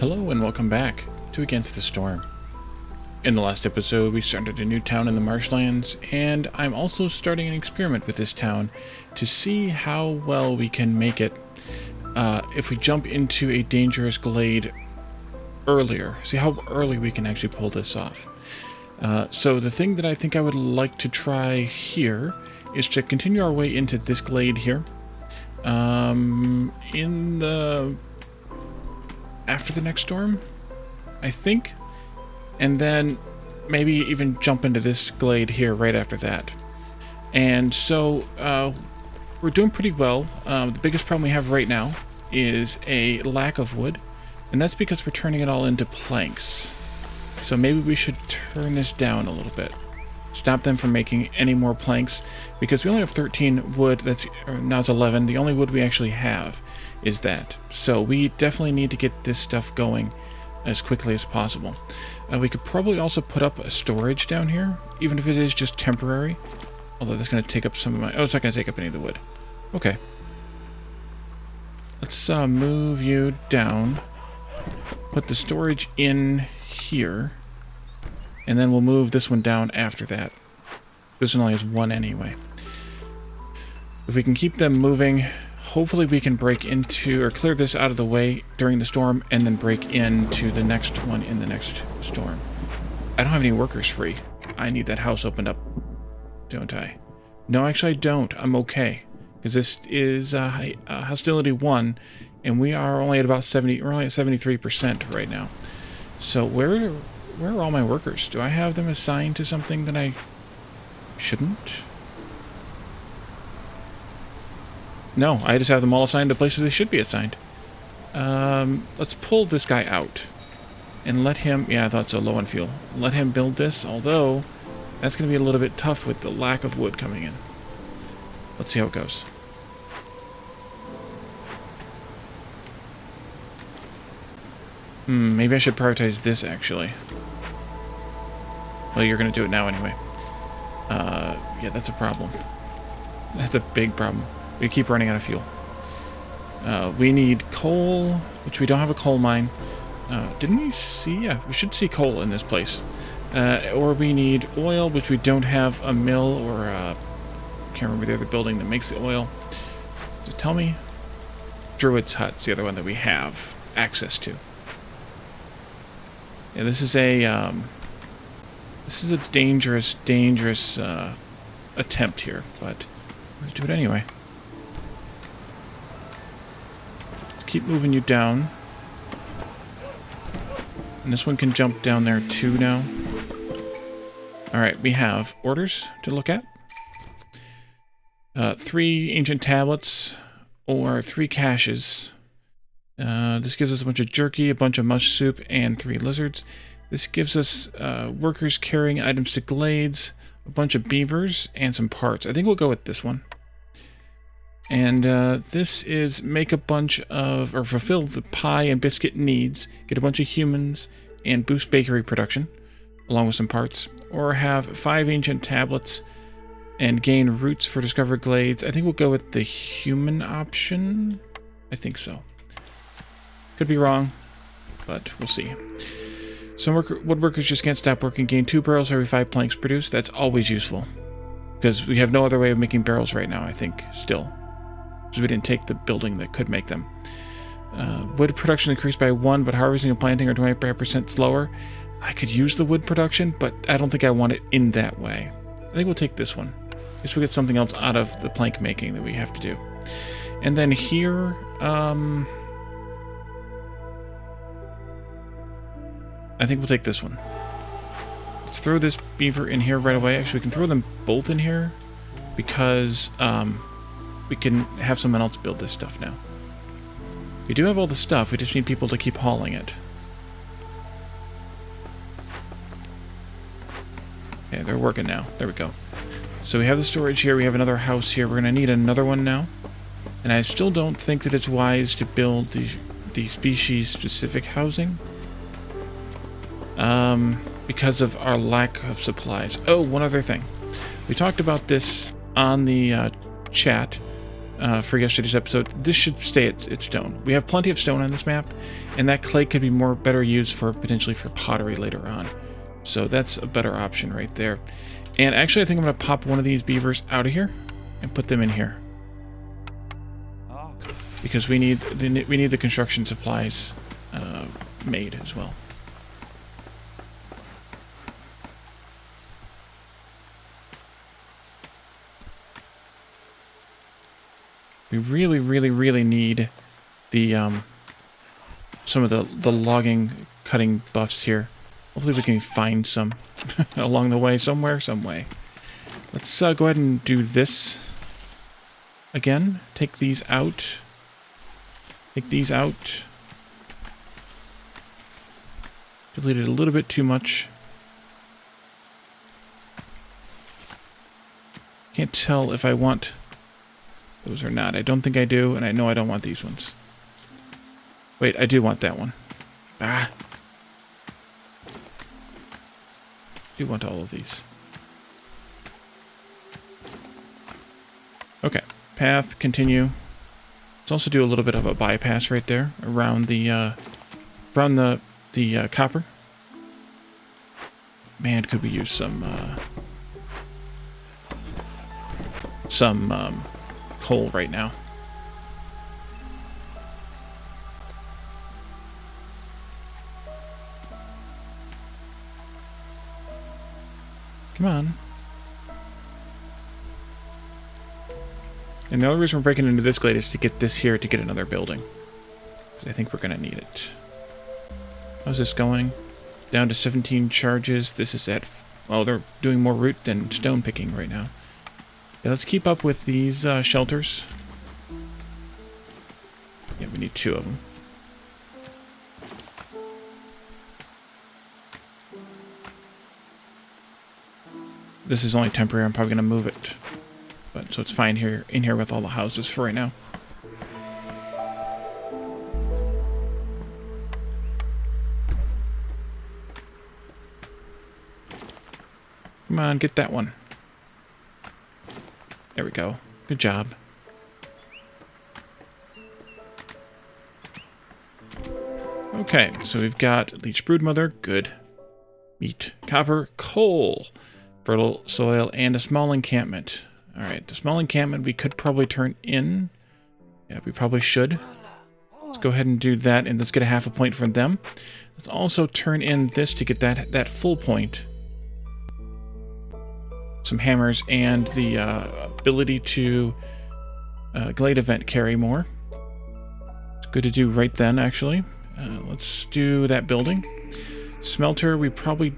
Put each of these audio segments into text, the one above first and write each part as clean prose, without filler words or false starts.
Hello and welcome back to Against the Storm. In the last episode, we started a new town in the Marshlands, and I'm also starting an experiment with this town to see how well we can make it if we jump into a dangerous glade earlier. See how early we can actually pull this off. So the thing that I think I would like to try here is to continue our way into this glade here. After the next storm, I think, and then maybe even jump into this glade here right after that. And so we're doing pretty well. The biggest problem we have right now is a lack of wood, and that's because we're turning it all into planks. So maybe we should turn this down a little bit, stop them from making any more planks, because we only have 13 wood. Now it's 11. The only wood we actually have is that. So we definitely need to get this stuff going as quickly as possible. We could probably also put up a storage down here, even if it is just temporary. Although that's going to take up some of my... Oh, it's not going to take up any of the wood. Okay. Let's move you down. Put the storage in here. And then we'll move this one down after that. This one only has one anyway. If we can keep them moving, hopefully we can break into, or clear this out of the way during the storm, and then break into the next one in the next storm. I don't have any workers free. I need that house opened up, don't I? No, actually I don't. I'm okay. Because this is Hostility 1, and we are only at about 70, we're only at 73% right now. So where are all my workers? Do I have them assigned to something that I shouldn't? No, I just have them all assigned to places they should be assigned. Let's pull this guy out. And let him... Yeah, I thought so, low on fuel. Let him build this, although that's going to be a little bit tough with the lack of wood coming in. Let's see how it goes. Maybe I should prioritize this, actually. Well, you're going to do it now anyway. Yeah, that's a problem. That's a big problem. We keep running out of fuel. We need coal, which we don't have a coal mine. Didn't we see? Yeah, we should see coal in this place. Or we need oil, which we don't have a mill or can't remember the other building that makes the oil. So tell me. Druid's Hut's the other one that we have access to. Yeah, this is a dangerous attempt here, but let's do it anyway. Keep moving you down. And this one can jump down there too now. Alright, we have orders to look at. 3 ancient tablets, or 3 caches. This gives us a bunch of jerky, a bunch of mush soup, and 3 lizards. This gives us workers carrying items to glades, a bunch of beavers, and some parts. I think we'll go with this one. And this is make a bunch of, or fulfill the pie and biscuit needs, get a bunch of humans, and boost bakery production, along with some parts. Or have 5 ancient tablets and gain roots for discovered glades. I think we'll go with the human option. I think so. Could be wrong, but we'll see. Some woodworkers just can't stop working. Gain 2 barrels every 5 planks produced. That's always useful. Because we have no other way of making barrels right now, I think, still. Because we didn't take the building that could make them. Wood production increased by 1, but harvesting and planting are 25% slower. I could use the wood production, but I don't think I want it in that way. I think we'll take this one. I guess we'll get something else out of the plank making that we have to do. And then here, I think we'll take this one. Let's throw this beaver in here right away. Actually, we can throw them both in here because we can have someone else build this stuff now. We do have all the stuff. We just need people to keep hauling it. Okay, they're working now. There we go. So we have the storage here. We have another house here. We're going to need another one now. And I still don't think that it's wise to build the species-specific housing. Because of our lack of supplies. Oh, one other thing. We talked about this on the chat. for yesterday's episode, this should stay at stone. We have plenty of stone on this map, and that clay could be better used for potentially for pottery later on. So that's a better option right there. And actually, I think I'm going to pop one of these beavers out of here and put them in here, because we need the construction supplies made as well. We really, really, really need the some of the logging cutting buffs here. Hopefully we can find some along the way, somewhere, some way. Let's go ahead and do this again. Take these out. Take these out. Deleted a little bit too much. Can't tell if I want those or not. I don't think I do, and I know I don't want these ones. Wait, I do want that one. Ah. I do want all of these. Okay. Path, continue. Let's also do a little bit of a bypass right there around the copper. Man, could we use some coal right now. Come on. And the only reason we're breaking into this glade is to get this here to get another building. I think we're going to need it. How's this going? Down to 17 charges. This is at... Well, they're doing more root than stone picking right now. Yeah, let's keep up with these shelters. Yeah, we need 2 of them. This is only temporary. I'm probably going to move it. But so it's fine here in here with all the houses for right now. Come on, get that one. There we go. Good job. Okay, so we've got Leech Broodmother. Good. Meat. Copper. Coal. Fertile soil. And a small encampment. Alright, the small encampment we could probably turn in. Yeah, we probably should. Let's go ahead and do that, and let's get a half a point from them. Let's also turn in this to get that full point. Some hammers and the ability to Glade event carry more. It's good to do right then, actually. Let's do that building. Smelter we probably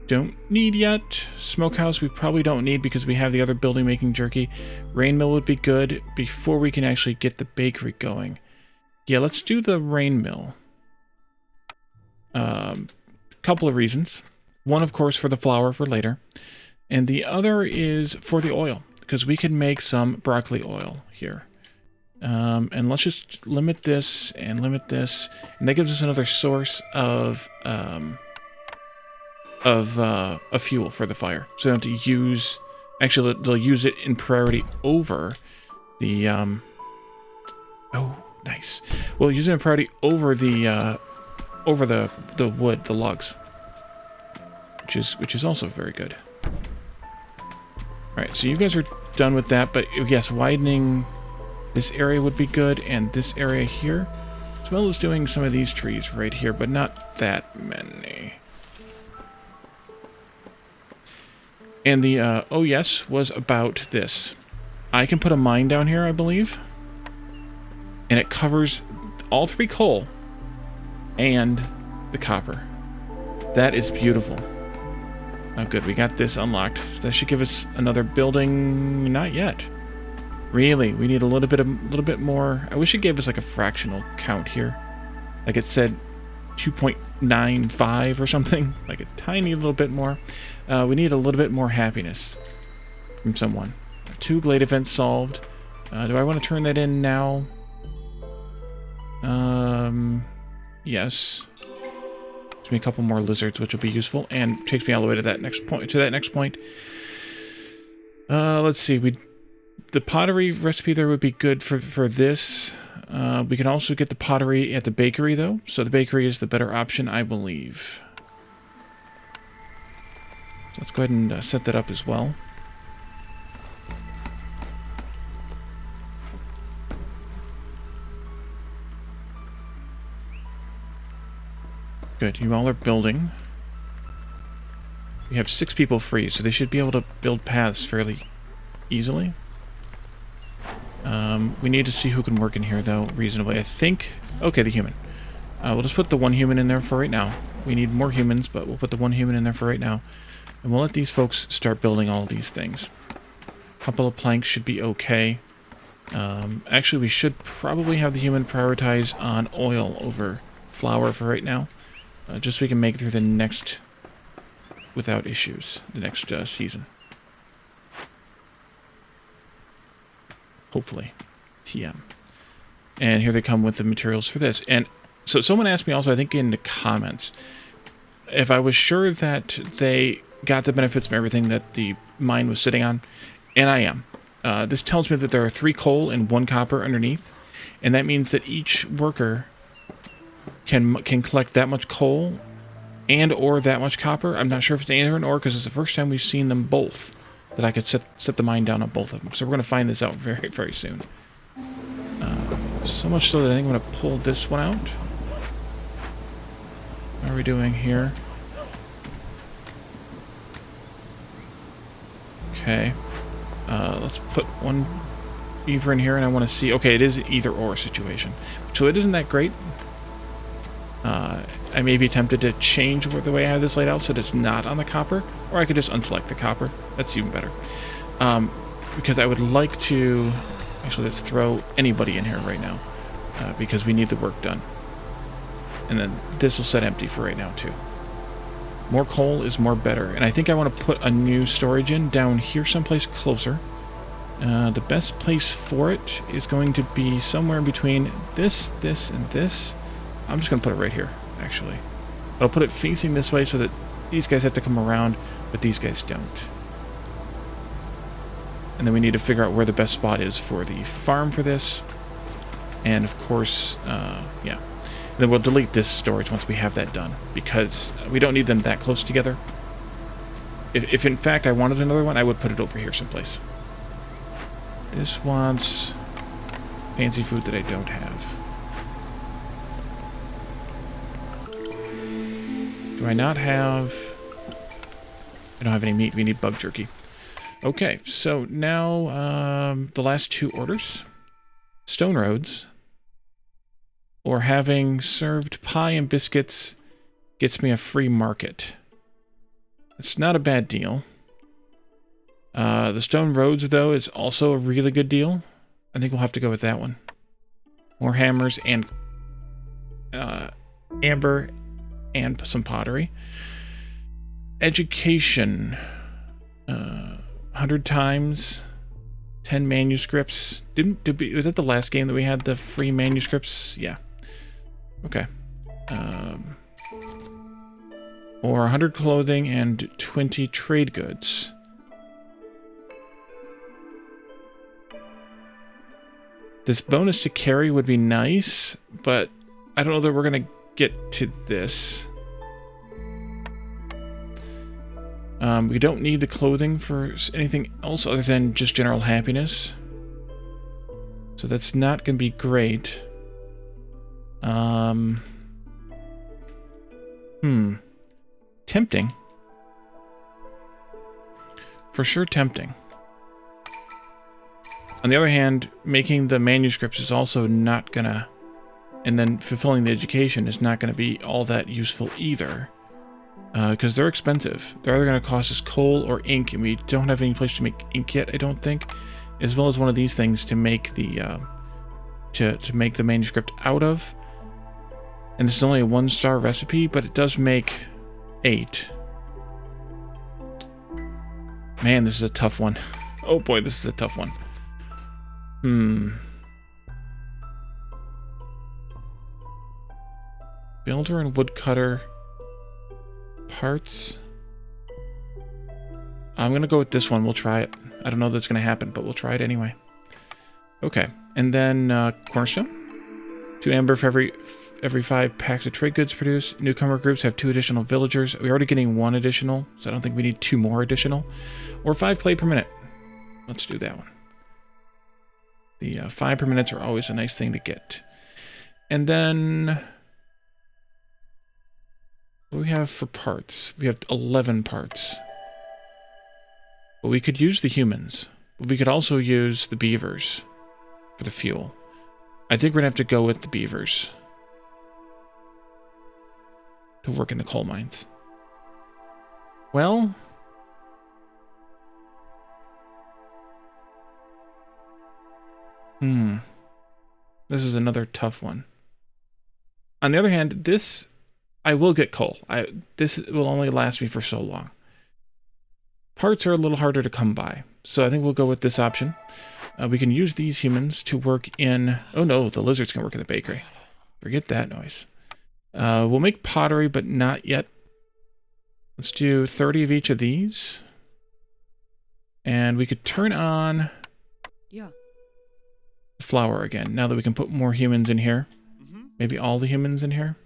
don't need yet. Smokehouse we probably don't need because we have the other building making jerky. Rain mill would be good before we can actually get the bakery going. Yeah, let's do the rain mill. Couple of reasons. One, of course, for the flour for later. And the other is for the oil, because we can make some broccoli oil here. And let's just limit this, and that gives us another source of fuel for the fire. So they don't have to use... Actually, they'll use it in priority over the... Oh, nice. We'll use it in priority over the wood, the logs. Which is also very good. Alright, so you guys are done with that, but yes, widening this area would be good, and this area here, as well as doing some of these trees right here, but not that many. And the, oh yes, was about this. I can put a mine down here, I believe, and it covers all 3 coal and the copper. That is beautiful. Oh, good. We got this unlocked. So that should give us another building. Not yet. Really, we need a little bit more. I wish it gave us like a fractional count here. Like it said 2.95 or something. Like a tiny little bit more. We need a little bit more happiness from someone. 2 Glade events solved. Do I want to turn that in now? Yes. Gives me a couple more lizards, which will be useful, and takes me all the way to that next point. Let's see. We The pottery recipe there would be good for this. We can also get the pottery at the bakery, though. So the bakery is the better option, I believe. So let's go ahead and set that up as well. Good, you all are building. We have 6 people free, so they should be able to build paths fairly easily. We need to see who can work in here, though, reasonably. I think... Okay, the human. We'll just put the 1 human in there for right now. We need more humans, but we'll put the 1 human in there for right now. And we'll let these folks start building all these things. A couple of planks should be okay. Actually, we should probably have the human prioritize on oil over flour for right now. Just so we can make it through the next... without issues, the next season. Hopefully. TM. And here they come with the materials for this. And so someone asked me also, I think in the comments, if I was sure that they got the benefits from everything that the mine was sitting on. And I am. This tells me that there are 3 coal and 1 copper underneath. And that means that each worker can collect that much coal and or that much copper. I'm not sure if it's an and or an or, because it's the first time we've seen them both. That I could set the mine down on both of them. So we're going to find this out very, very soon. So much so that I think I'm going to pull this one out. How are we doing here? Okay. Let's put 1 beaver in here, and I want to see... Okay, it is an either-or situation. So it isn't that great. I may be tempted to change the way I have this laid out so that it's not on the copper, or I could just unselect the copper. That's even better. Because I would like to... Actually, let's throw anybody in here right now, because we need the work done. And then this will set empty for right now, too. More coal is more better. And I think I want to put a new storage in down here someplace closer. The best place for it is going to be somewhere between this, this, and this. I'm just going to put it right here, actually. I'll put it facing this way so that these guys have to come around, but these guys don't. And then we need to figure out where the best spot is for the farm for this. And, of course, yeah. And then we'll delete this storage once we have that done, because we don't need them that close together. If in fact I wanted another one, I would put it over here someplace. This wants fancy food that I don't have. Do I not have... I don't have any meat. We need bug jerky. Okay, so now the last 2 orders. Stone roads. Or having served pie and biscuits gets me a free market. It's not a bad deal. The stone roads, though, is also a really good deal. I think we'll have to go with that one. More hammers and amber and some pottery. Education. 100 times. 10 manuscripts. Was that the last game that we had the free manuscripts? Yeah. Okay. Or 100 clothing and 20 trade goods. This bonus to carry would be nice, but I don't know that we're going to get to this. We don't need the clothing for anything else other than just general happiness. So that's not going to be great. Tempting. For sure tempting. On the other hand, making the manuscripts is also not gonna... And then fulfilling the education is not gonna be all that useful either. Because they're expensive. They're either gonna cost us coal or ink, and we don't have any place to make ink yet, I don't think. As well as one of these things to make the... to make the manuscript out of. And this is only a 1-star recipe, but it does make 8. Man, this is a tough one. Oh boy, this is a tough one. Builder and woodcutter parts. I'm gonna go with this one. We'll try it. I don't know that's going to happen, but we'll try it anyway. Okay, and then cornerstone. 2 amber for every 5 packs of trade goods produced. Newcomer groups have 2 additional villagers. We're already getting 1 additional, so I don't think we need 2 more additional. Or 5 clay per minute. Let's do that one. The 5 per minutes are always a nice thing to get. And then what do we have for parts? We have 11 parts. But we could use the humans. But we could also use the beavers for the fuel. I think we're going to have to go with the beavers to work in the coal mines. Well, this is another tough one. On the other hand, this, I will get coal. This will only last me for so long. Parts are a little harder to come by, so I think we'll go with this option. We can use these humans to work in... Oh no, the lizards can work in the bakery. Forget that noise. We'll make pottery, but not yet. Let's do 30 of each of these. And we could turn on flour again, now that we can put more humans in here. Maybe all the humans in here.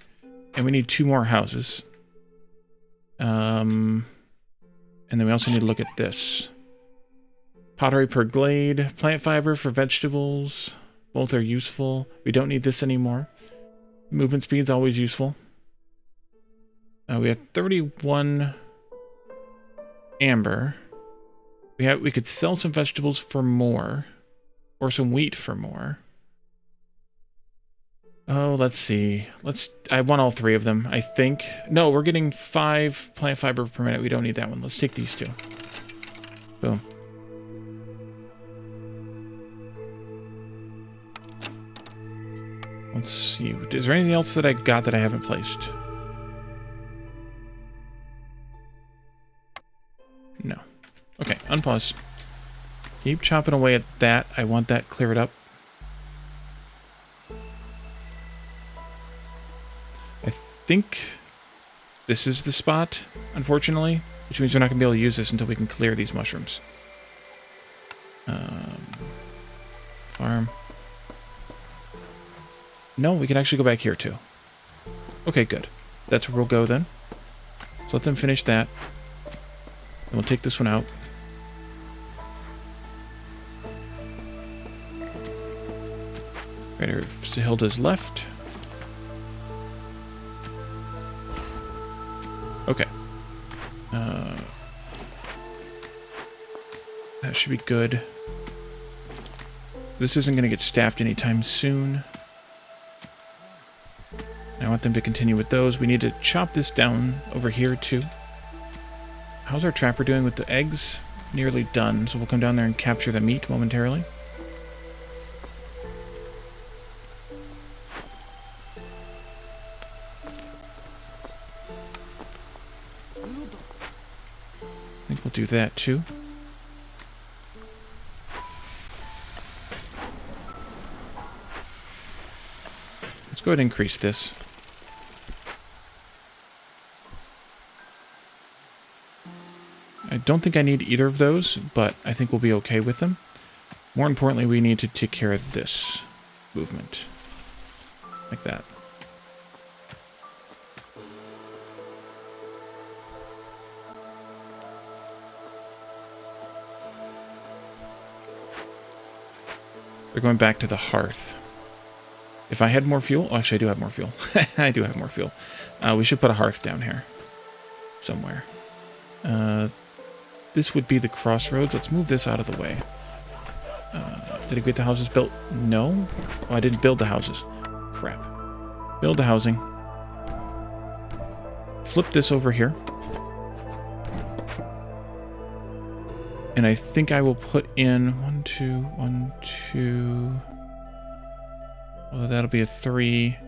And we need 2 more houses. And then we also need to look at this. Pottery per glade, plant fiber for vegetables. Both are useful. We don't need this anymore. Movement speed is always useful. We have 31 amber. We could sell some vegetables for more, or some wheat for more. Oh, let's see. I want all 3 of them, I think. No, we're getting 5 plant fiber per minute. We don't need that one. Let's take these 2. Boom. Let's see. Is there anything else that I got that I haven't placed? No. Okay, unpause. Keep chopping away at that. I want that cleared up. I think this is the spot, unfortunately, which means we're not going to be able to use this until we can clear these mushrooms. Farm. No, we can actually go back here too. Okay, good. That's where we'll go then. So let them finish that. And we'll take this one out. Right, Hilda's left. Okay. That should be good. This isn't going to get staffed anytime soon. I want them to continue with those. We need to chop this down over here too. How's our trapper doing with the eggs? Nearly done, so we'll come down there and capture the meat momentarily. I think we'll do that too. Let's go ahead and increase this. I don't think I need either of those, but I think we'll be okay with them. More importantly, we need to take care of this movement. Like that. They're going back to the hearth. If I had more fuel... Oh, actually, I do have more fuel. I do have more fuel. We should put a hearth down here. Somewhere. This would be the crossroads. Let's move this out of the way. Did I get the houses built? No. Oh, I didn't build the houses. Crap. Build the housing. Flip this over here. And I think I will put in 1, 2, 1, 2... Well, that'll be a 3.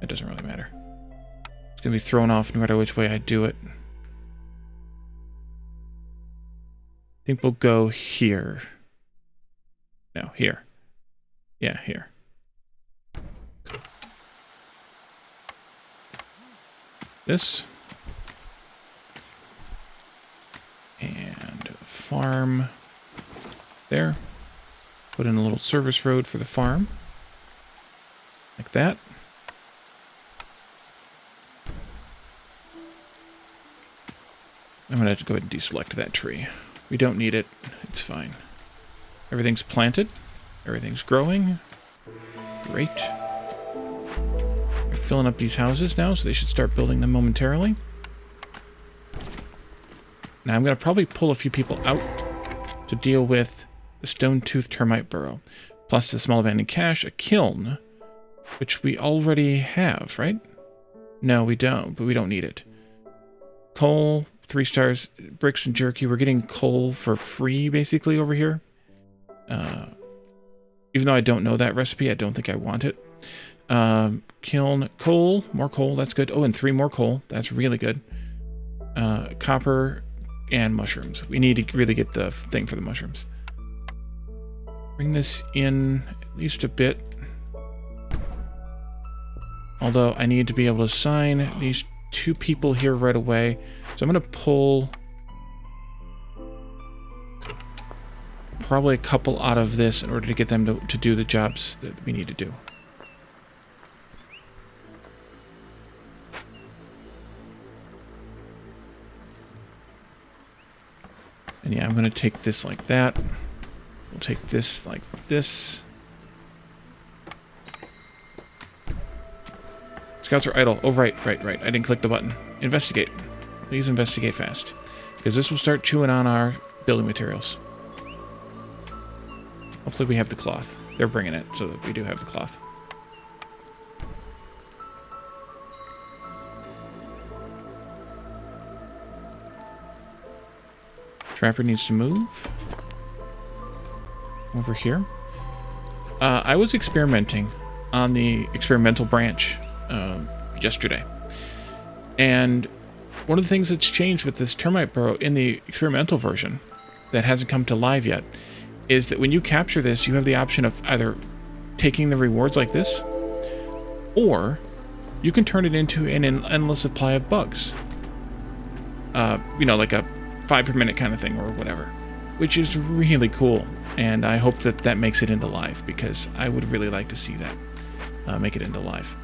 It doesn't really matter. It's going to be thrown off no matter which way I do it. I think we'll go here. No, here. Yeah, here. This. And farm there. Put in a little service road for the farm. Like that. I'm going to have to go ahead and deselect that tree. We don't need it. It's fine. Everything's planted. Everything's growing. Great. They're filling up these houses now, so they should start building them momentarily. Now I'm going to probably pull a few people out to deal with the stone-toothed termite burrow. Plus the small abandoned cache, a kiln, which we already have, right? No, we don't, but we don't need it. Coal, 3 stars, bricks and jerky. We're getting coal for free, basically, over here. Even though I don't know that recipe, I don't think I want it. Kiln, coal, more coal, that's good. Oh, and 3 more coal, that's really good. Copper and mushrooms. We need to really get the thing for the mushrooms. Bring this in at least a bit. Although I need to be able to assign these 2 people here right away. So I'm going to pull probably a couple out of this in order to get them to do the jobs that we need to do. And yeah, I'm going to take this like that. We'll take this like this. Scouts are idle. Oh, right. I didn't click the button. Investigate. Please investigate fast. Because this will start chewing on our building materials. Hopefully we have the cloth. They're bringing it, so that we do have the cloth. Trapper needs to move. Over here. I was experimenting on the experimental branch yesterday. And one of the things that's changed with this termite burrow in the experimental version that hasn't come to live yet is that when you capture this, you have the option of either taking the rewards like this, or you can turn it into an endless supply of bugs. You know, like a 5 per minute kind of thing or whatever, which is really cool. And I hope that that makes it into live, because I would really like to see that make it into live.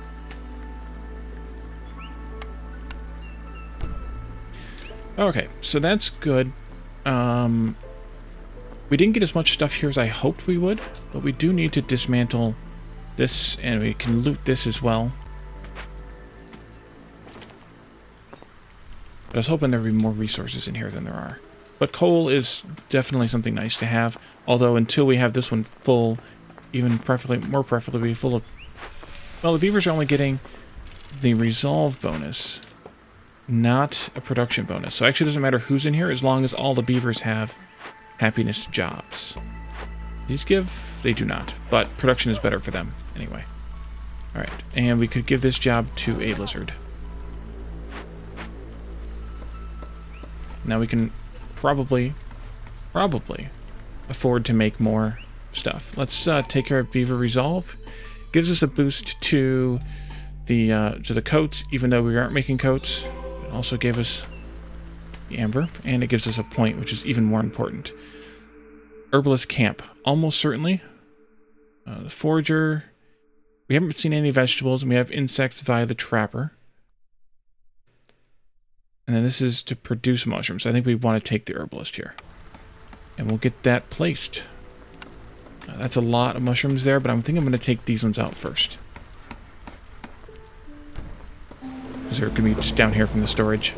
Okay, so that's good. We didn't get as much stuff here as I hoped we would, but we do need to dismantle this, and we can loot this as well. I was hoping there would be more resources in here than there are. But coal is definitely something nice to have, although until we have this one full, even more preferably full of... Well, the beavers are only getting the resolve bonus, not a production bonus. So it actually doesn't matter who's in here as long as all the beavers have happiness jobs. These give? They do not, but production is better for them anyway. Alright, and we could give this job to a lizard. Now we can probably afford to make more stuff. Let's take care of Beaver Resolve. Gives us a boost to the coats, even though we aren't making coats. It also gave us the amber, and it gives us a point, which is even more important. Herbalist Camp, almost certainly. The Forager. We haven't seen any vegetables, and we have insects via the Trapper. And then this is to produce mushrooms. I think we want to take the herbalist here. And we'll get that placed. That's a lot of mushrooms there, but I think I'm going to take these ones out first. Because they're going to be just down here from the storage.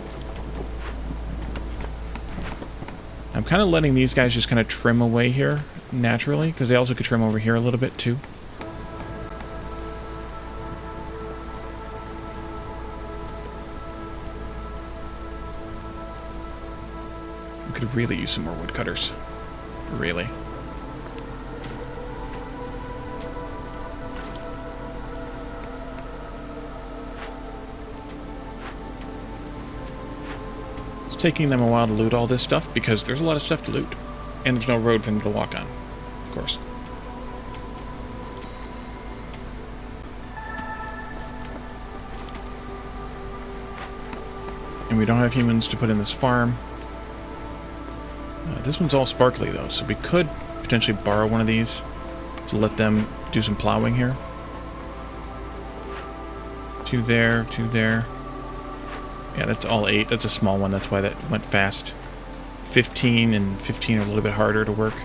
I'm kind of letting these guys just kind of trim away here naturally, because they also could trim over here a little bit too. Could really use some more woodcutters. Really. It's taking them a while to loot all this stuff because there's a lot of stuff to loot. And there's no road for them to walk on, of course. And we don't have humans to put in this farm. This one's all sparkly, though, so we could potentially borrow one of these to let them do some plowing here. 2 there, 2 there. Yeah, that's all 8. That's a small one. That's why that went fast. 15 and 15 are a little bit harder to work.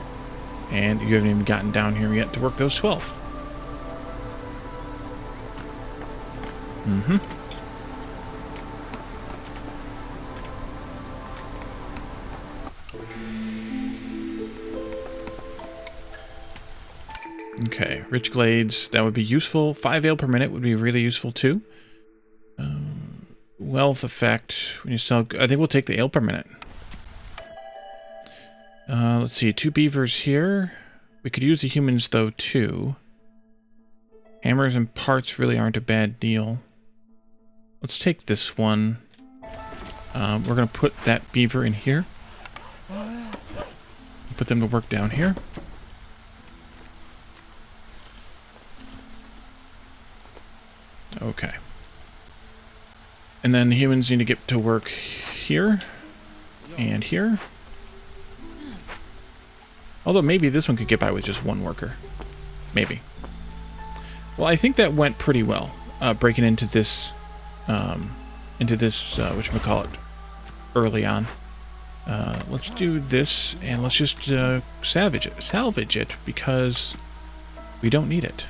And you haven't even gotten down here yet to work those 12. Mm-hmm. Okay, rich glades, that would be useful. 5 ale per minute would be really useful too. Wealth effect, when you sell, I think we'll take the ale per minute. Let's see, 2 beavers here. We could use the humans though too. Hammers and parts really aren't a bad deal. Let's take this one. We're gonna put that beaver in here. Put them to work down here. Okay. And then the humans need to get to work here and here. Although maybe this one could get by with just 1 worker. Maybe. Well, I think that went pretty well. Breaking into this, whatchamacallit, early on. Let's do this, and let's just salvage it, because we don't need it.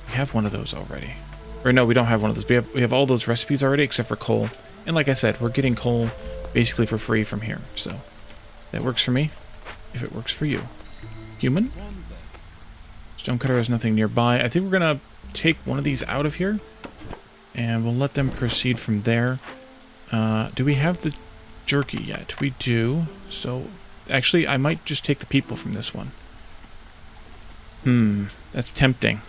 We have one of those already. Or no, we don't have one of those. We have all those recipes already, except for coal. And like I said, we're getting coal basically for free from here. So that works for me, if it works for you. Human? Stonecutter has nothing nearby. I think we're going to take one of these out of here, and we'll let them proceed from there. Do we have the jerky yet? We do. So actually, I might just take the people from this one. That's tempting.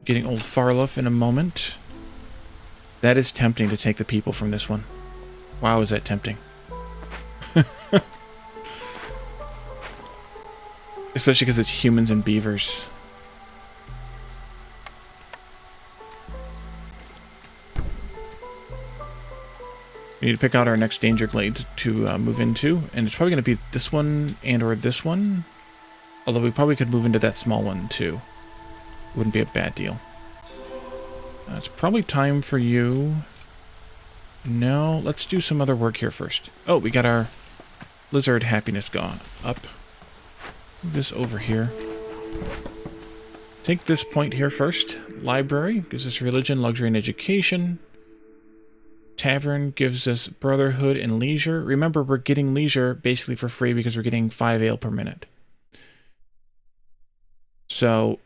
Getting Old Farlough in a moment. That is tempting to take the people from this one. Wow, is that tempting. Especially because it's humans and beavers. We need to pick out our next danger glade to move into. And it's probably going to be this one and or this one. Although we probably could move into that small one too. Wouldn't be a bad deal. It's probably time for you. No, let's do some other work here first. Oh, we got our lizard happiness gone up. Move this over here. Take this point here first. Library gives us religion, luxury, and education. Tavern gives us brotherhood and leisure. Remember, we're getting leisure basically for free because we're getting 5 ale per minute. So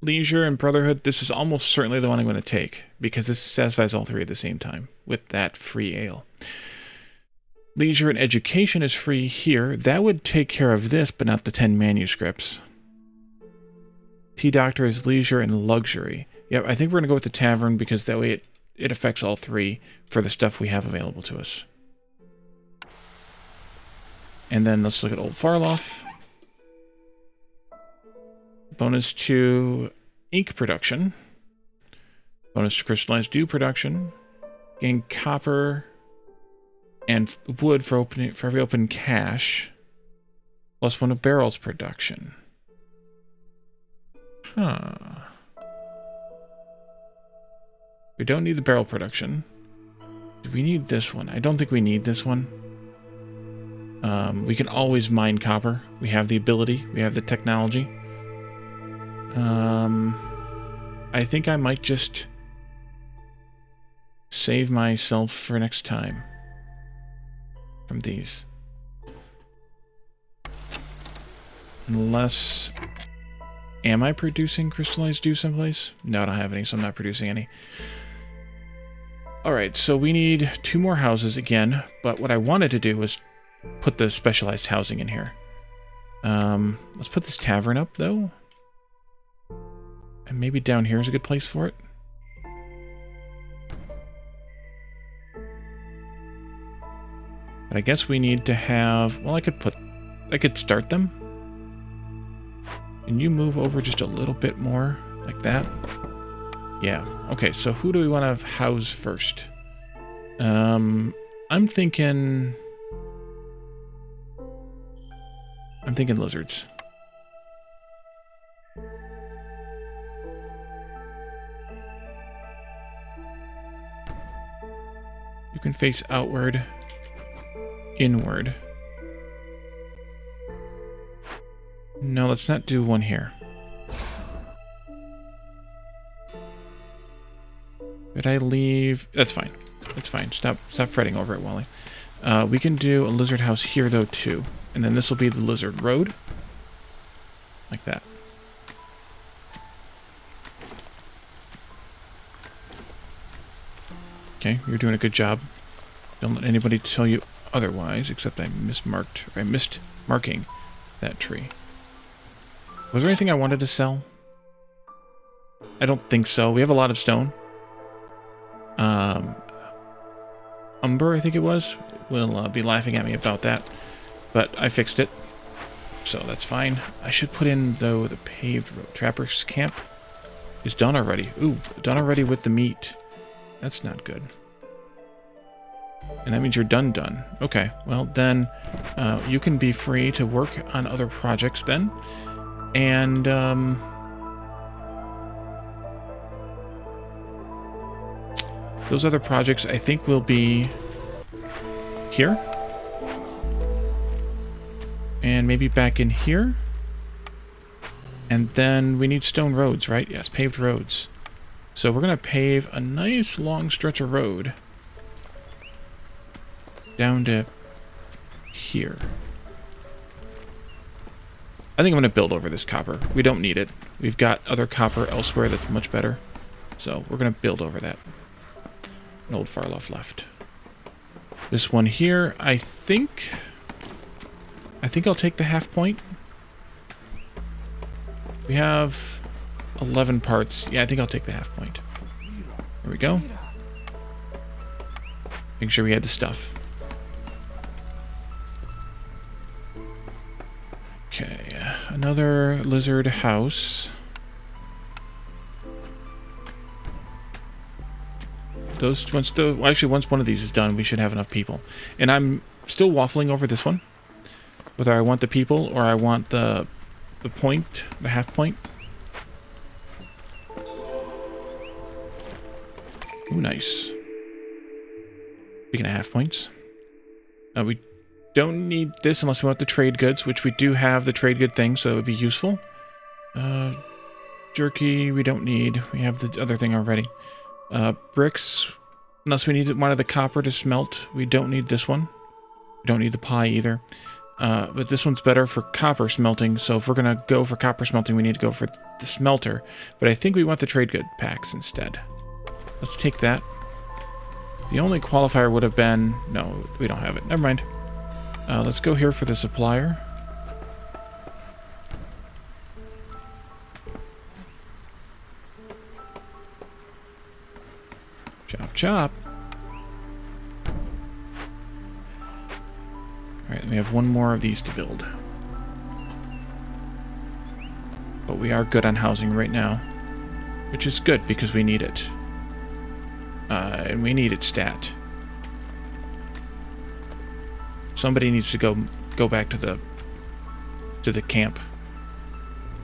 leisure and brotherhood, this is almost certainly the one I'm going to take, because this satisfies all 3 at the same time with that free ale. Leisure and education is free here. That would take care of this, but not the 10 manuscripts. Tea doctor is leisure and luxury. Yep, I think we're going to go with the tavern, because that way it affects all 3 for the stuff we have available to us. And then let's look at Old Farlough. Bonus to ink production. Bonus to crystallized dew production. Gain copper and wood for every open cache. Plus 1 of barrels production. Huh. We don't need the barrel production. Do we need this one? I don't think we need this one. We can always mine copper. We have the ability. We have the technology. I think I might just save myself for next time from these. Unless... Am I producing crystallized dew someplace? No, I don't have any, so I'm not producing any. Alright, so we need 2 more houses again, but what I wanted to do was put the specialized housing in here. Let's put this tavern up, though. And maybe down here is a good place for it. But I guess we need to have... Well, I could start them. Can you move over just a little bit more? Like that? Yeah. Okay, so who do we want to house first? I'm thinking lizards. You can face outward, inward. No, let's not do one here. Did I leave? That's fine. That's fine. Stop fretting over it, Wally. We can do a lizard house here, though, too. And then this will be the lizard road. Like that. Okay, you're doing a good job. Don't let anybody tell you otherwise, except I missed marking that tree. Was there anything I wanted to sell? I don't think so. We have a lot of stone. Umber, I think it was, will be laughing at me about that. But I fixed it. So that's fine. I should put in, though, the paved road. Trapper's Camp is done already. Ooh, done already with the meat. That's not good. And that means you're done. Okay, well then, you can be free to work on other projects then. And, those other projects I think will be here. And maybe back in here. And then we need stone roads, right? Yes, paved roads. So we're going to pave a nice long stretch of road down to here. I think I'm going to build over this copper. We don't need it. We've got other copper elsewhere that's much better. So we're going to build over that. An old Farloff left. This one here, I think I'll take the half point. We have 11 parts. Yeah, I think I'll take the half point. There we go. Make sure we had the stuff. Okay, another lizard house. Actually, once one of these is done, we should have enough people. And I'm still waffling over this one. Whether I want the people or I want the point, the half point. Ooh, nice. Speaking of half points. We don't need this unless we want the trade goods, which we do have the trade good thing, so it would be useful. Jerky, we don't need. We have the other thing already. Bricks, unless we need one of the copper to smelt, we don't need this one. We don't need the pie either. But this one's better for copper smelting, so if we're going to go for copper smelting, we need to go for the smelter. But I think we want the trade good packs instead. Let's take that. The only qualifier would have been... No, we don't have it. Never mind. Let's go here for the supplier. Chop, chop. Alright, we have one more of these to build. But we are good on housing right now. Which is good, because we need it. And we need it stat. Somebody needs to go back to the camp.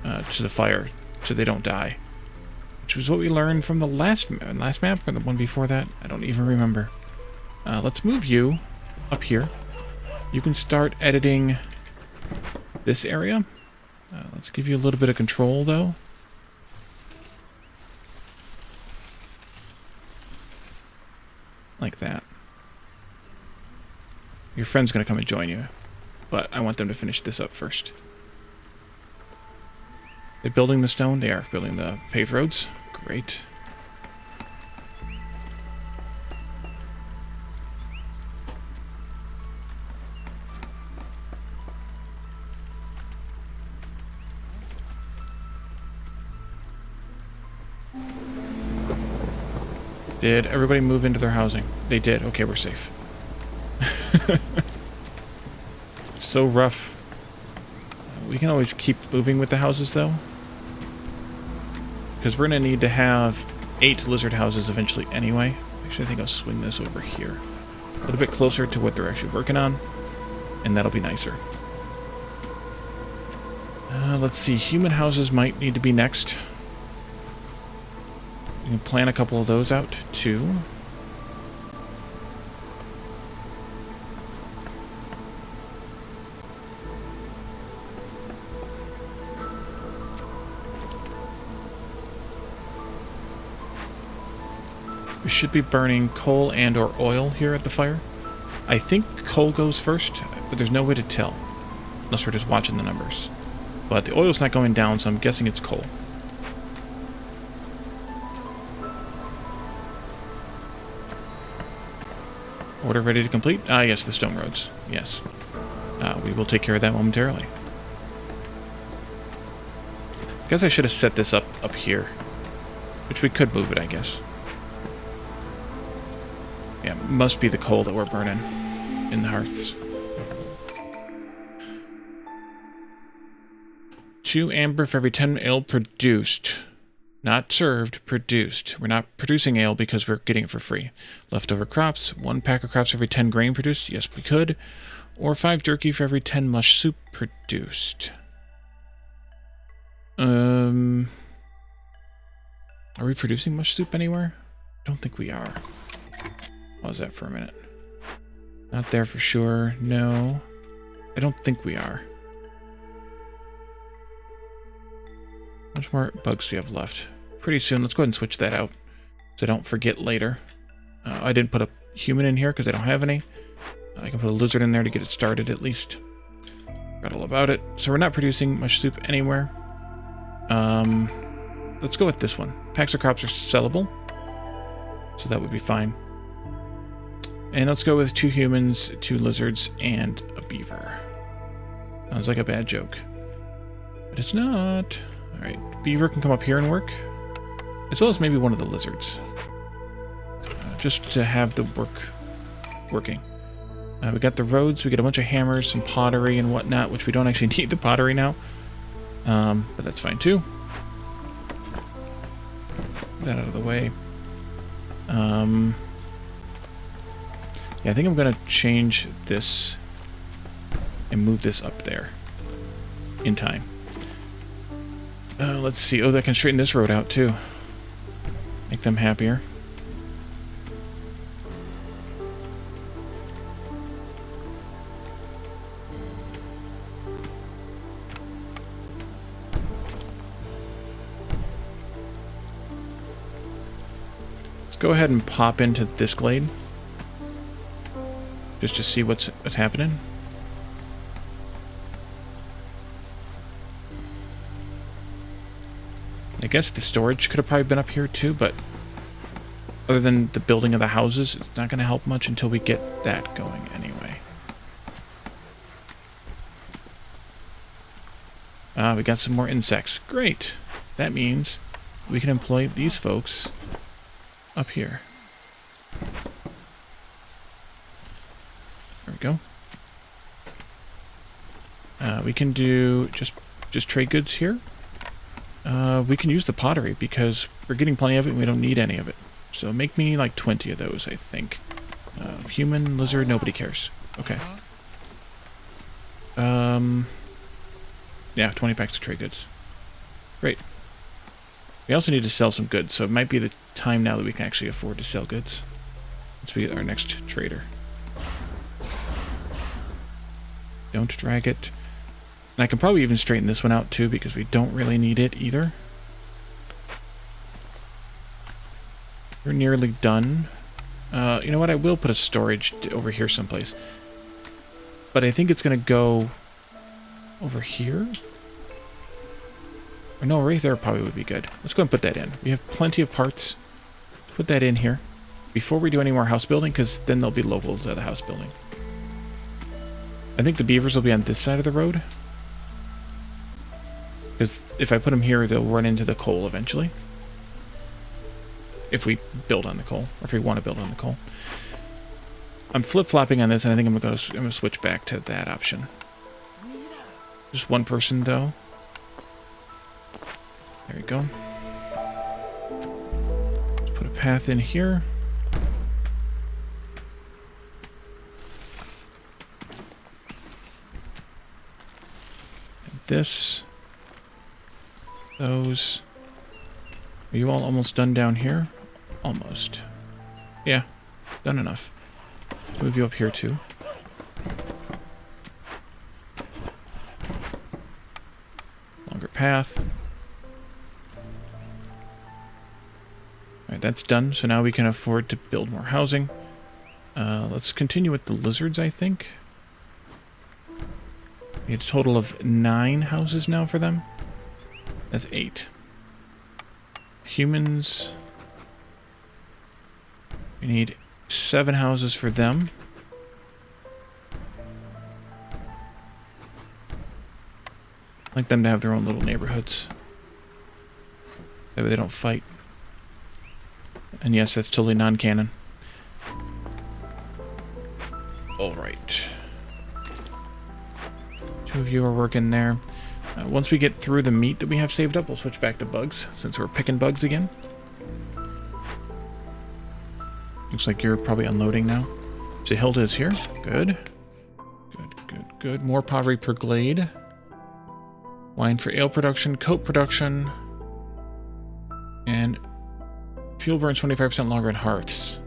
To the fire, so they don't die. Which was what we learned from the last map, or the one before that. I don't even remember. Let's move you up here. You can start editing this area. Let's give you a little bit of control, though. Like that. Your friend's going to come and join you, but I want them to finish this up first. They're building the stone? They are building the paved roads. Great. Did everybody move into their housing? They did. Okay, we're safe. It's so rough. We can always keep moving with the houses, though. Because we're going to need to have 8 lizard houses eventually anyway. Actually, I think I'll swing this over here. A little bit closer to what they're actually working on, and that'll be nicer. Let's see, human houses might need to be next. You can plan a couple of those out, too. We should be burning coal and or oil here at the fire. I think coal goes first, but there's no way to tell. Unless we're just watching the numbers. But the oil's not going down, so I'm guessing it's coal. Order ready to complete? Ah, yes, the stone roads. Yes. We will take care of that momentarily. I guess I should have set this up here. Which we could move it, I guess. Yeah, must be the coal that we're burning in the hearths. 2 amber for every 10 ale produced. Not served, produced. We're not producing ale because we're getting it for free. Leftover crops. 1 pack of crops for every 10 grain produced. Yes, we could. Or 5 jerky for every 10 mush soup produced. Are we producing mush soup anywhere? I don't think we are. Pause that for a minute. Not there for sure. No. I don't think we are. How much more bugs do we have left? Pretty soon. Let's go ahead and switch that out so I don't forget later. I didn't put a human in here because I don't have any. I can put a lizard in there to get it started at least. Forgot all about it. So we're not producing much soup anywhere. Let's go with this one. Packs of crops are sellable. So that would be fine. And let's go with 2 humans, 2 lizards, and a beaver. Sounds like a bad joke. But it's not. Alright, beaver can come up here and work. As well as maybe one of the lizards. Just to have the work working. We got the roads, we got a bunch of hammers, some pottery and whatnot, which we don't actually need the pottery now. But that's fine too. Get that out of the way. Yeah, I think I'm going to change this and move this up there in time. Let's see. Oh, that can straighten this road out too. Make them happier. Let's go ahead and pop into this glade. Just to see what's happening. I guess the storage could have probably been up here too, but other than the building of the houses, it's not going to help much until we get that going anyway. We got some more insects. Great. That means we can employ these folks up here. There we go. We can do just trade goods here. We can use the pottery because we're getting plenty of it and we don't need any of it. So make me like 20 of those, I think. Human, lizard, nobody cares. Okay. Yeah, 20 packs of trade goods. Great. We also need to sell some goods, so it might be the time now that we can actually afford to sell goods. Let's be our next trader. Don't drag it. And I can probably even straighten this one out too because we don't really need it either. We're nearly done. You know what? I will put a storage over here someplace. But I think it's going to go over here. Or no, right there probably would be good. Let's go and put that in. We have plenty of parts. Put that in here before we do any more house building because then they'll be local to the house building. I think the beavers will be on this side of the road. Because if I put them here, they'll run into the coal eventually. If we build on the coal, or if we want to build on the coal. I'm flip-flopping on this, and I think I'm going to switch back to that option. Just one person, though. There we go. Let's put a path in here. this. Those. Are you all almost done down here? Almost. Yeah, done enough. Let's move you up here too. Longer path. Alright, that's done. So now we can afford to build more housing. Let's continue with the lizards, I think. We have a total of 9 houses now for them. That's 8. Humans. We need 7 houses for them. I'd like them to have their own little neighborhoods. That way they don't fight. And yes, that's totally non-canon. Alright. 2 of you are working there. Once we get through the meat that we have saved up, we'll switch back to bugs, since we're picking bugs again. Looks like you're probably unloading now. So Hilda is here. Good. Good, good, good. More pottery per glade. Wine for ale production, coat production. And fuel burns 25% longer in hearths.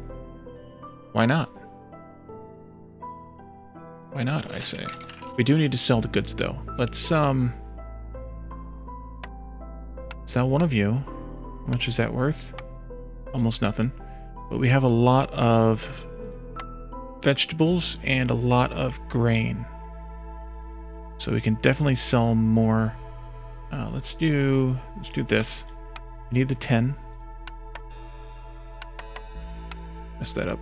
Why not? Why not, I say. We do need to sell the goods, though. Let's, sell one of you. How much is that worth? Almost nothing. But we have a lot of vegetables and a lot of grain. So we can definitely sell more. Let's do this. We need the 10. Mess that up.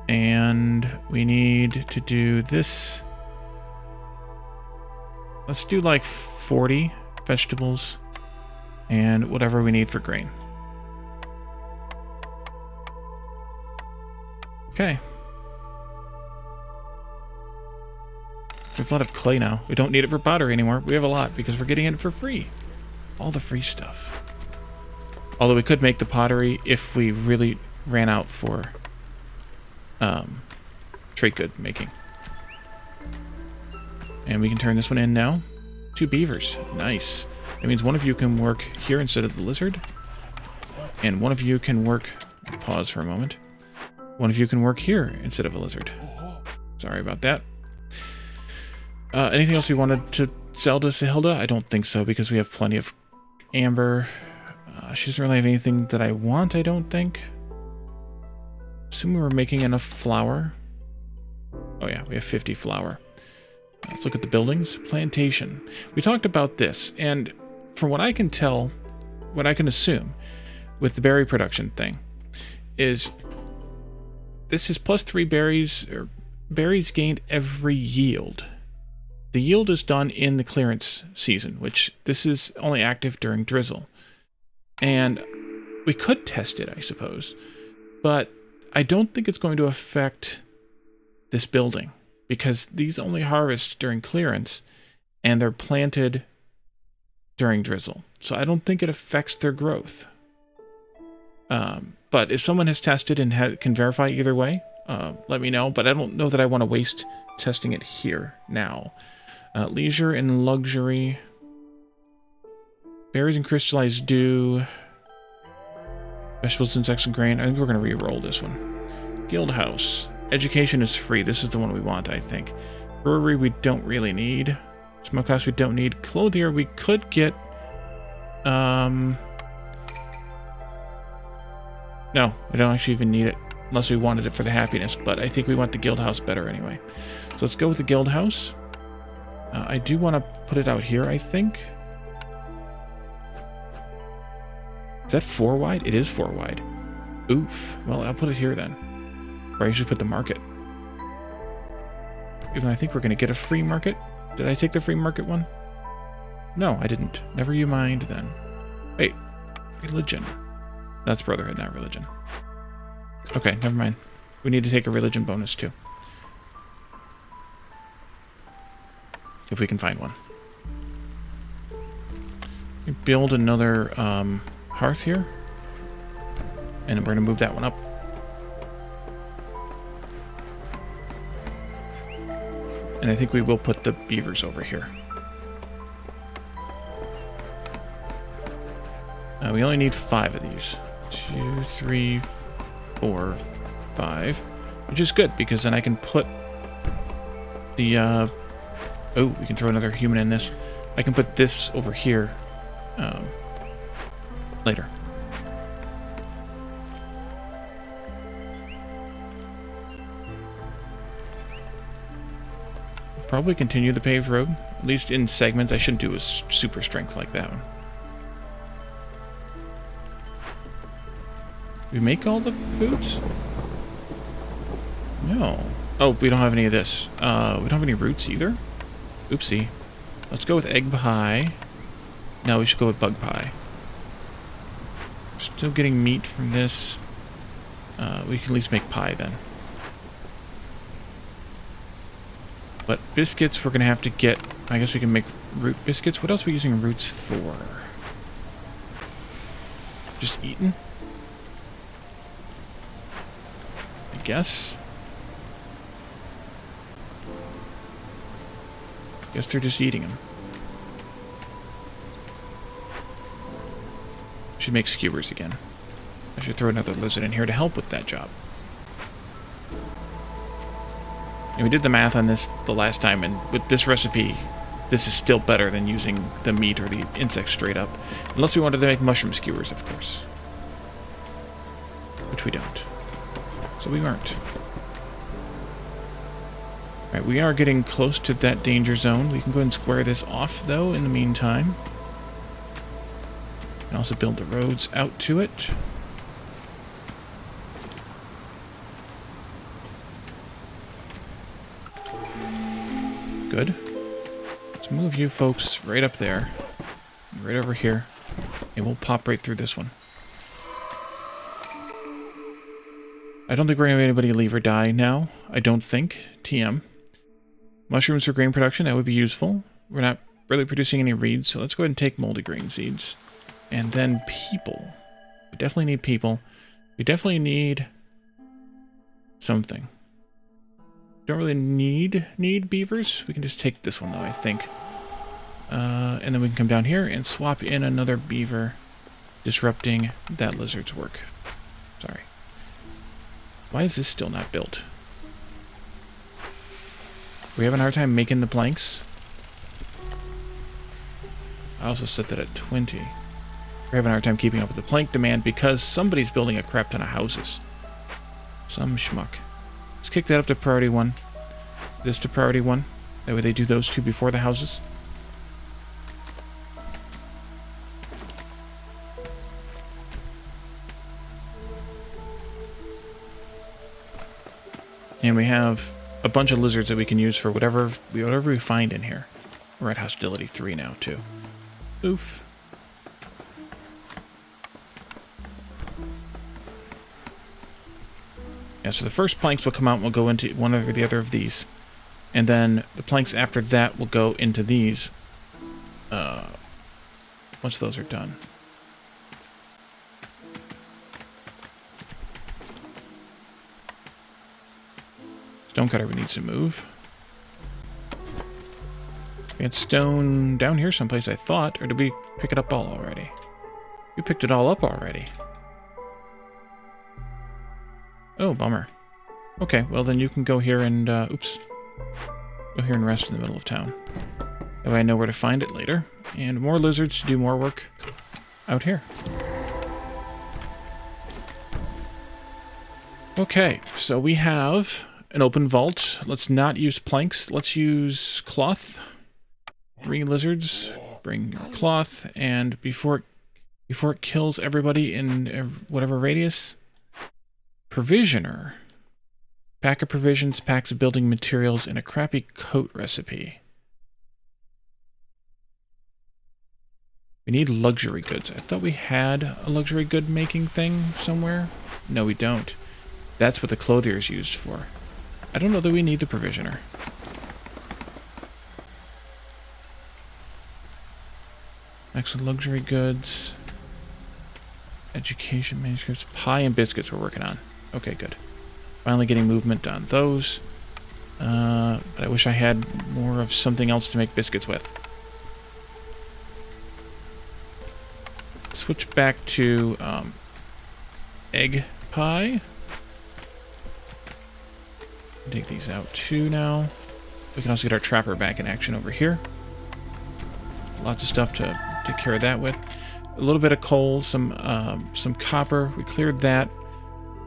And we need to do this. Let's do like 40 vegetables and whatever we need for grain. Okay. We have a lot of clay now. We don't need it for pottery anymore. We have a lot because we're getting it for free. All the free stuff. Although we could make the pottery if we really ran out for trade good making. And we can turn this one in now. 2 beavers. Nice. That means one of you can work here instead of the lizard. And one of you can work... Pause for a moment. One of you can work here instead of a lizard. Sorry about that. Anything else we wanted to sell to Sahilda? I don't think so, because we have plenty of amber. She doesn't really have anything that I want, I don't think. Assuming we're making enough flour. Oh yeah, we have 50 flour. Let's look at the buildings. Plantation. We talked about this, and from what I can tell, what I can assume with the berry production thing is this is +3 berries, or berries gained every yield. The yield is done in the clearance season, which this is only active during Drizzle. And we could test it, I suppose, but I don't think it's going to affect this building, because these only harvest during clearance, and they're planted during Drizzle. So I don't think it affects their growth. But if someone has tested and can verify either way, let me know. But I don't know that I want to waste testing it here now. Leisure and luxury. Berries and crystallized dew. Vegetables, insects, and grain. I think we're going to re-roll this one. Guild house. Education is free. This is the one we want, I think. Brewery we don't really need. Smokehouse we don't need. Clothier we could get... No, we don't actually even need it. Unless we wanted it for the happiness. But I think we want the guild house better anyway. So let's go with the guild house. I do want to put it out here, I think. Is that 4 wide? It is 4 wide. Oof. Well, I'll put it here then. Or I should put the market. Even though I think we're going to get a free market. Did I take the free market one? No, I didn't. Never you mind then. Wait. Religion. That's brotherhood, not religion. Okay, never mind. We need to take a religion bonus too. If we can find one. We build another hearth here. And we're going to move that one up. And I think we will put the beavers over here. We only need 5 of these. 2, 3, 4, 5. Which is good, because then I can put the... oh, we can throw another human in this. I can put this over here later. Probably continue the paved road, at least in segments. I shouldn't do a super strength like that one. We make all the foods? No. Oh, we don't have any of this. We don't have any roots either. Oopsie. Let's go with egg pie. No, we should go with bug pie. Still getting meat from this. We can at least make pie then. But biscuits we're going to have to get... I guess we can make root biscuits. What else are we using roots for? Just eating? I guess. Guess they're just eating them. Should make skewers again. I should throw another lizard in here to help with that job. And we did the math on this the last time, and with this recipe, this is still better than using the meat or the insects straight up. Unless we wanted to make mushroom skewers, of course. Which we don't. So we aren't. Alright, we are getting close to that danger zone. We can go ahead and square this off, though, in the meantime. And also build the roads out to it. Good. Let's move you folks right up there. Right over here. And we'll pop right through this one. I don't think we're going to have anybody leave or die now. I don't think. TM. Mushrooms for grain production, that would be useful. We're not really producing any reeds, so let's go ahead and take moldy grain seeds. And then people. We definitely need people. We definitely need something. Don't really need beavers. We can just take this one, though, I think. And then we can come down here and swap in another beaver, disrupting that lizard's work. Sorry. Why is this still not built? We having a hard time making the planks? I also set that at 20. We're having a hard time keeping up with the plank demand because somebody's building a crap ton of houses. Some schmuck. Let's kick that up to priority 1. This to priority 1. That way they do those 2 before the houses. And we have a bunch of lizards that we can use for whatever we find in here. We're at Hostility 3 now, too. Oof. Yeah, so the first planks will come out and will go into one or the other of these. And then the planks after that will go into these. Once those are done. Stonecutter needs to move. We had stone down here someplace, I thought. Or did we pick it up all already? We picked it all up already. Oh, bummer. Okay, well then you can go here and, oops. Go here and rest in the middle of town. That way I know where to find it later. And more lizards to do more work out here. Okay, so we have an open vault. Let's not use planks. Let's use cloth. 3 lizards. Bring your cloth. And before it kills everybody in whatever radius... Provisioner. Pack of provisions, packs of building materials, and a crappy coat recipe. We need luxury goods. I thought we had a luxury good making thing somewhere. No, we don't. That's what the clothier is used for. I don't know that we need the provisioner. Excellent luxury goods. Education manuscripts. Pie and biscuits we're working on. Okay, good. Finally getting movement on those. But I wish I had more of something else to make biscuits with. switch back to egg pie. Take these out too now. We can also get our trapper back in action over here. Lots of stuff to take care of that with. A little bit of coal, some copper. We cleared that.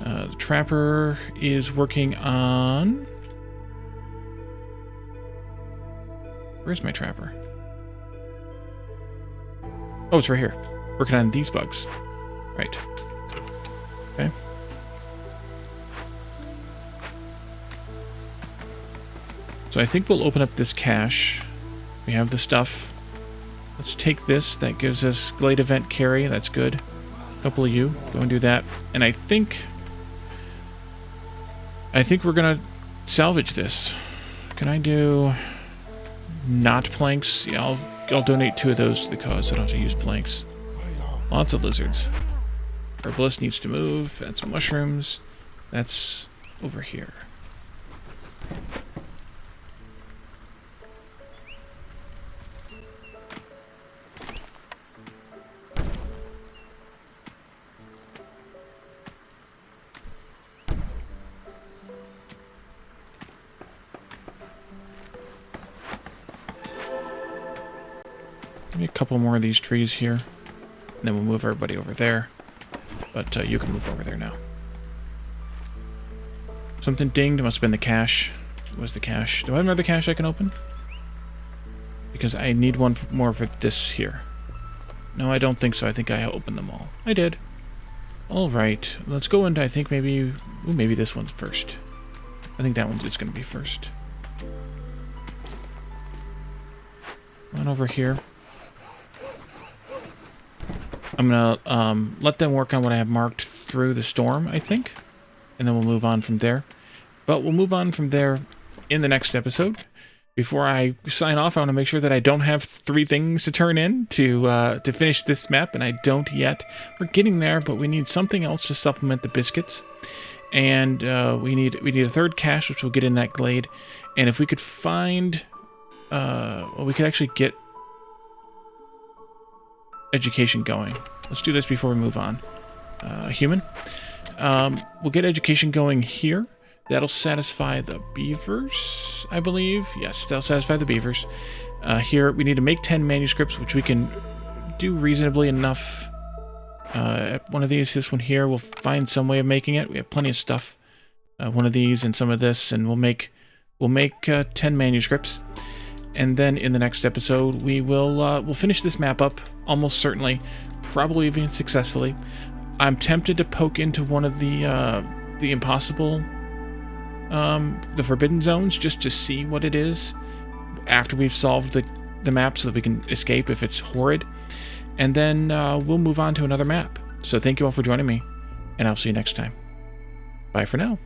The trapper is working on... Where's my trapper? Oh, it's right here. Working on these bugs. Right. Okay. So I think we'll open up this cache. We have the stuff. Let's take this. That gives us Glade event carry. That's good. A couple of you. Go and do that. And I think we're going to salvage this. Can I do not planks? Yeah, I'll donate 2 of those to the cause. So I don't have to use planks. Lots of lizards. Herbalist needs to move. That's mushrooms. That's over here. Maybe a couple more of these trees here. And then we'll move everybody over there. But you can move over there now. Something dinged. It must have been the cache. What was the cache? Do I have another cache I can open? Because I need one more for this here. No, I don't think so. I think I opened them all. I did. Alright. Let's go into, I think maybe... Ooh, maybe this one's first. I think that one's just going to be first. Run over here. I'm going to let them work on what I have marked through the storm, I think. And then we'll move on from there. But we'll move on from there in the next episode. Before I sign off, I want to make sure that I don't have 3 things to turn in to finish this map, and I don't yet. We're getting there, but we need something else to supplement the biscuits. And we need a 3rd cache, which we'll get in that glade. And if we could find... well, we could actually get education going. Let's do this before we move on. Human. We'll get education going here. That'll satisfy the beavers, I believe. Yes, that'll satisfy the beavers. Here, we need to make 10 manuscripts, which we can do reasonably enough. One of these, this one here, we'll find some way of making it. We have plenty of stuff. One of these and some of this, and we'll make 10 manuscripts. And then in the next episode, we'll finish this map up, almost certainly, probably even successfully. I'm tempted to poke into one of the impossible, the forbidden zones, just to see what it is after we've solved the map so that we can escape if it's horrid. And then we'll move on to another map. So thank you all for joining me, and I'll see you next time. Bye for now.